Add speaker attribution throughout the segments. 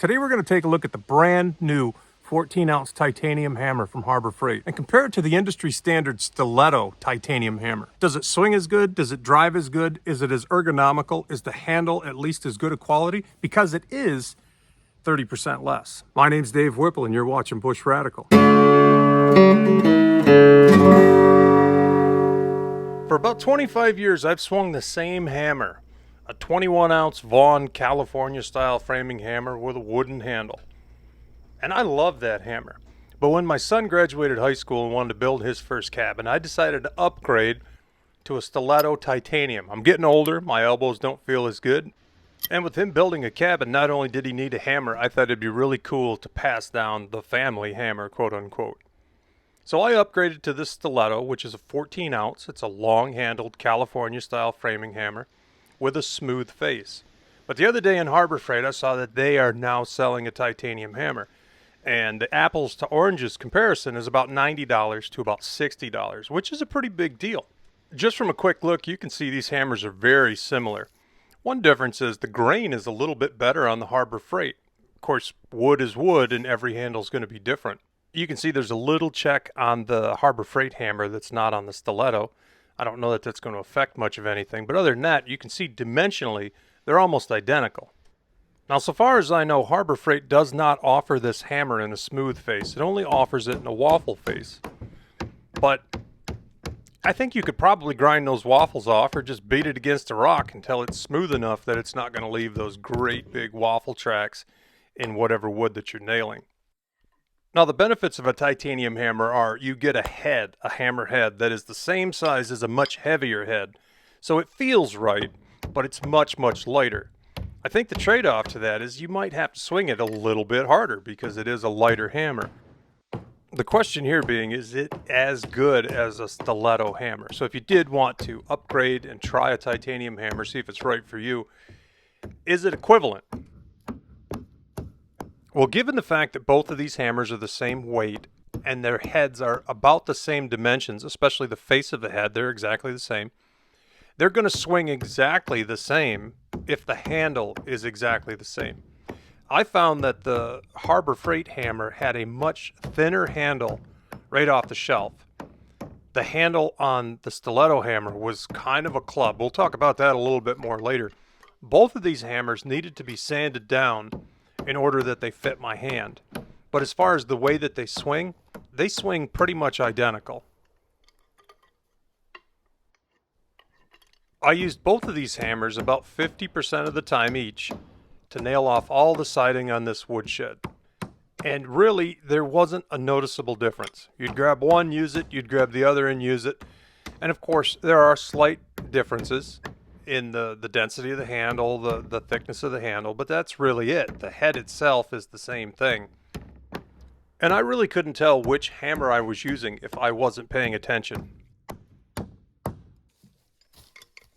Speaker 1: Today we're going to take a look at the brand new 14-ounce titanium hammer from Harbor Freight and compare it to the industry standard Stiletto titanium hammer. Does it swing as good? Does it drive as good? Is it as ergonomical? Is the handle at least as good a quality? Because it is 30% less. My name's Dave Whipple and you're watching Bush Radical. For about 25 years I've swung the same hammer. A 21-ounce Vaughan, California-style framing hammer with a wooden handle. And I love that hammer. But when my son graduated high school and wanted to build his first cabin, I decided to upgrade to a Stiletto titanium. I'm getting older, my elbows don't feel as good. And with him building a cabin, not only did he need a hammer, I thought it'd be really cool to pass down the family hammer, quote unquote. So I upgraded to this Stiletto, which is a 14-ounce. It's a long-handled California-style framing hammer with a smooth face. But the other day in Harbor Freight, I saw that they are now selling a titanium hammer. And the apples to oranges comparison is about $90 to about $60, which is a pretty big deal. Just from a quick look, you can see these hammers are very similar. One difference is the grain is a little bit better on the Harbor Freight. Of course, wood is wood and every handle is going to be different. You can see there's a little check on the Harbor Freight hammer that's not on the Stiletto. I don't know that that's going to affect much of anything, but other than that, you can see dimensionally, they're almost identical. Now, so far as I know, Harbor Freight does not offer this hammer in a smooth face. It only offers it in a waffle face. But I think you could probably grind those waffles off or just beat it against a rock until it's smooth enough that it's not going to leave those great big waffle tracks in whatever wood that you're nailing. Now, the benefits of a titanium hammer are you get a head, a hammer head, that is the same size as a much heavier head. So it feels right, but it's much, much lighter. I think the trade-off to that is you might have to swing it a little bit harder because it is a lighter hammer. The question here being, is it as good as a Stiletto hammer? So if you did want to upgrade and try a titanium hammer, see if it's right for you, is it equivalent? Well, given the fact that both of these hammers are the same weight and their heads are about the same dimensions, especially the face of the head, they're exactly the same. They're going to swing exactly the same if the handle is exactly the same. I found that the Harbor Freight hammer had a much thinner handle right off the shelf. The handle on the Stiletto hammer was kind of a club. We'll talk about that a little bit more later. Both of these hammers needed to be sanded down in order that they fit my hand. But as far as the way that they swing pretty much identical. I used both of these hammers about 50% of the time each to nail off all the siding on this woodshed. And really, there wasn't a noticeable difference. You'd grab one, use it, you'd grab the other and use it. And of course, there are slight differences in the density of the handle, the thickness of the handle, but that's really it. The head itself is the same thing. And I really couldn't tell which hammer I was using if I wasn't paying attention.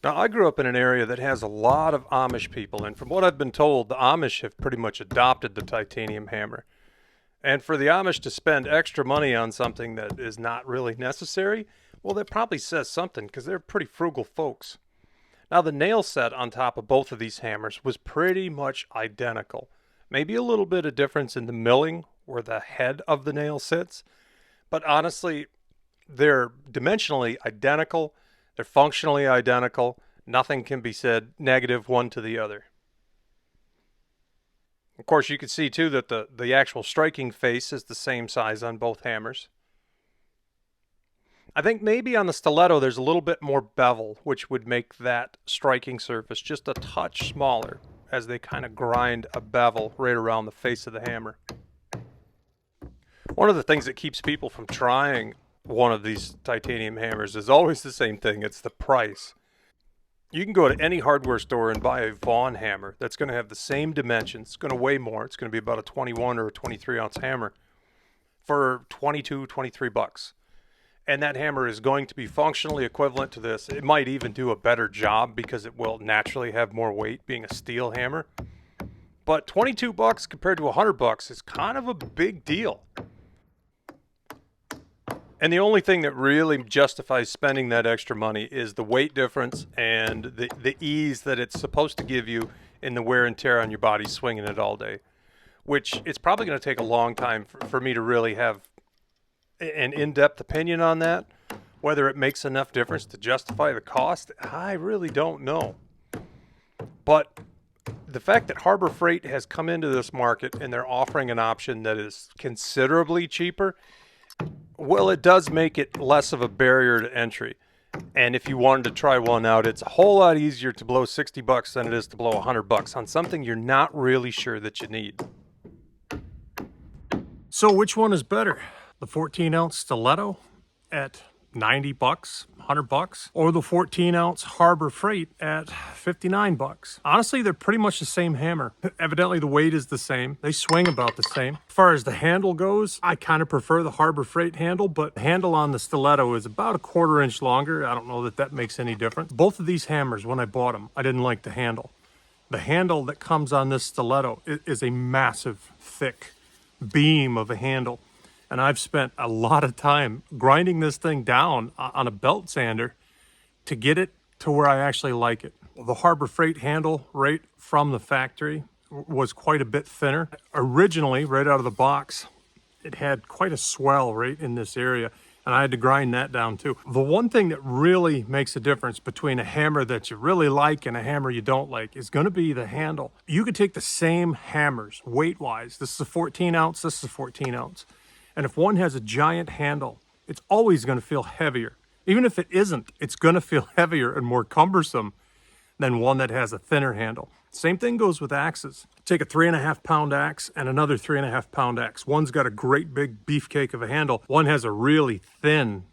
Speaker 1: Now, I grew up in an area that has a lot of Amish people, and from what I've been told, the Amish have pretty much adopted the titanium hammer. And for the Amish to spend extra money on something that is not really necessary, well, that probably says something, because they're pretty frugal folks. Now, the nail set on top of both of these hammers was pretty much identical. Maybe a little bit of difference in the milling where the head of the nail sits, but honestly, they're dimensionally identical. They're functionally identical. Nothing can be said negative one to the other. Of course, you can see too that the actual striking face is the same size on both hammers. I think maybe on the Stiletto there's a little bit more bevel, which would make that striking surface just a touch smaller as they kind of grind a bevel right around the face of the hammer. One of the things that keeps people from trying one of these titanium hammers is always the same thing. It's the price. You can go to any hardware store and buy a Vaughan hammer that's going to have the same dimensions. It's going to weigh more. It's going to be about a 21 or a 23 ounce hammer for 22, 23 bucks. And that hammer is going to be functionally equivalent to this. It might even do a better job because it will naturally have more weight being a steel hammer. But 22 bucks compared to 100 bucks is kind of a big deal. And the only thing that really justifies spending that extra money is the weight difference and the ease that it's supposed to give you in the wear and tear on your body swinging it all day. which it's probably going to take a long time for me to really have an in-depth opinion on that. Whether it makes enough difference to justify the cost, I really don't know. But the fact that Harbor Freight has come into this market and they're offering an option that is considerably cheaper, well, it does make it less of a barrier to entry. And if you wanted to try one out, it's a whole lot easier to blow $60 than it is to blow $100 on something you're not really sure that you need. So which one is better? The 14-ounce Stiletto at $90, $100, or the 14-ounce Harbor Freight at $59? Honestly, they're pretty much the same hammer. Evidently, the weight is the same. They swing about the same. As far as the handle goes, I kind of prefer the Harbor Freight handle, but the handle on the Stiletto is about a 1/4 inch longer. I don't know that that makes any difference. Both of these hammers, when I bought them, I didn't like the handle. The handle that comes on this Stiletto is a massive, thick beam of a handle. And I've spent a lot of time grinding this thing down on a belt sander to get it to where I actually like it. The Harbor Freight handle right from the factory was quite a bit thinner. Originally, right out of the box, it had quite a swell right in this area, and I had to grind that down too. The one thing that really makes a difference between a hammer that you really like and a hammer you don't like is going to be the handle. You could take the same hammers weight-wise. This is a 14-ounce, this is a 14-ounce. And if one has a giant handle, it's always going to feel heavier. Even if it isn't, it's going to feel heavier and more cumbersome than one that has a thinner handle. Same thing goes with axes. Take a 3.5-pound axe and another 3.5-pound axe. One's got a great big beefcake of a handle. One has a really thin,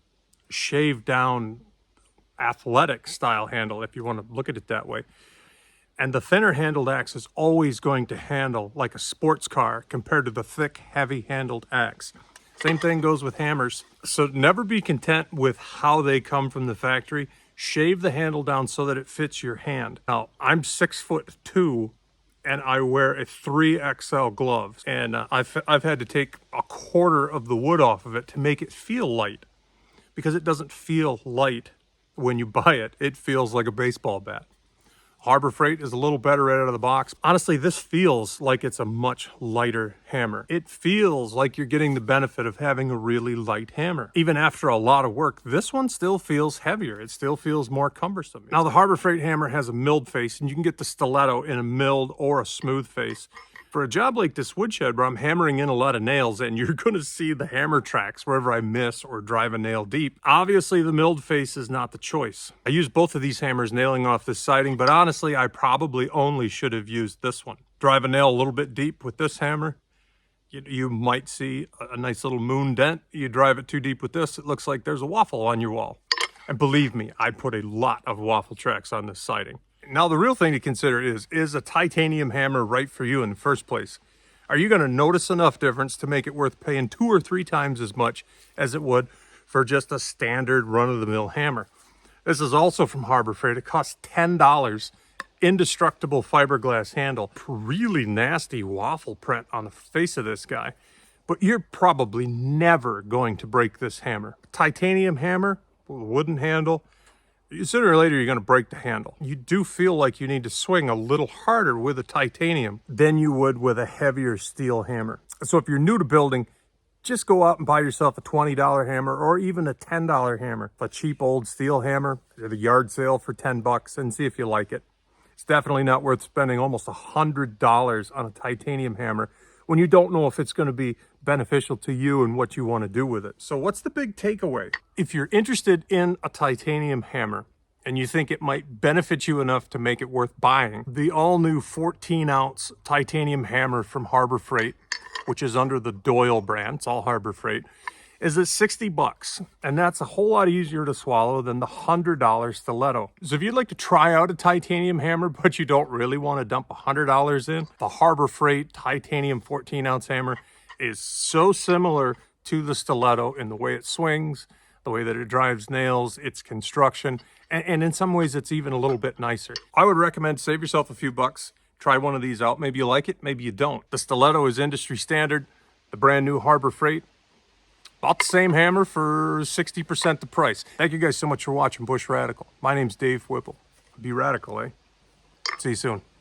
Speaker 1: shaved down, athletic style handle, if you want to look at it that way. And the thinner handled axe is always going to handle like a sports car compared to the thick, heavy handled axe. Same thing goes with hammers. So never be content with how they come from the factory. Shave the handle down so that it fits your hand. Now, I'm 6'2" and I wear a 3XL glove. And I've had to take a 1/4 of the wood off of it to make it feel light. Because it doesn't feel light when you buy it. It feels like a baseball bat. Harbor Freight is a little better right out of the box. Honestly, this feels like it's a much lighter hammer. It feels like you're getting the benefit of having a really light hammer. Even after a lot of work, this one still feels heavier. It still feels more cumbersome. Now, the Harbor Freight hammer has a milled face, and you can get the Stiletto in a milled or a smooth face. For a job like this woodshed where I'm hammering in a lot of nails and you're going to see the hammer tracks wherever I miss or drive a nail deep, obviously the milled face is not the choice. I used both of these hammers nailing off this siding, but honestly, I probably only should have used this one. Drive a nail a little bit deep with this hammer, you might see a nice little moon dent. You drive it too deep with this, it looks like there's a waffle on your wall. And believe me, I put a lot of waffle tracks on this siding. Now, the real thing to consider is a titanium hammer right for you in the first place? Are you going to notice enough difference to make it worth paying 2 or 3 times as much as it would for just a standard run-of-the-mill hammer? This is also from Harbor Freight. It costs $10. Indestructible fiberglass handle. Really nasty waffle print on the face of this guy. But you're probably never going to break this hammer. Titanium hammer with a wooden handle. Sooner or later, you're going to break the handle. You do feel like you need to swing a little harder with a titanium than you would with a heavier steel hammer. So if you're new to building, just go out and buy yourself a $20 hammer or even a $10 hammer. A cheap old steel hammer at a yard sale for $10 and see if you like it. It's definitely not worth spending almost $100 on a titanium hammer when you don't know if it's going to be beneficial to you and what you want to do with it. So what's the big takeaway? If you're interested in a titanium hammer and you think it might benefit you enough to make it worth buying, the all-new 14-ounce titanium hammer from Harbor Freight, which is under the Doyle brand, it's all Harbor Freight, is at $60. And that's a whole lot easier to swallow than the $100 Stiletto. So if you'd like to try out a titanium hammer, but you don't really want to dump $100 in, the Harbor Freight titanium 14-ounce hammer is so similar to the Stiletto in the way it swings, the way that it drives nails, its construction, and in some ways it's even a little bit nicer. I would recommend save yourself a few bucks, try one of these out. Maybe you like it, maybe you don't. The Stiletto is industry standard. The brand new Harbor Freight, about the same hammer for 60% the price. Thank you guys so much for watching Bush Radical. My name's Dave Whipple. Be radical, eh? See you soon.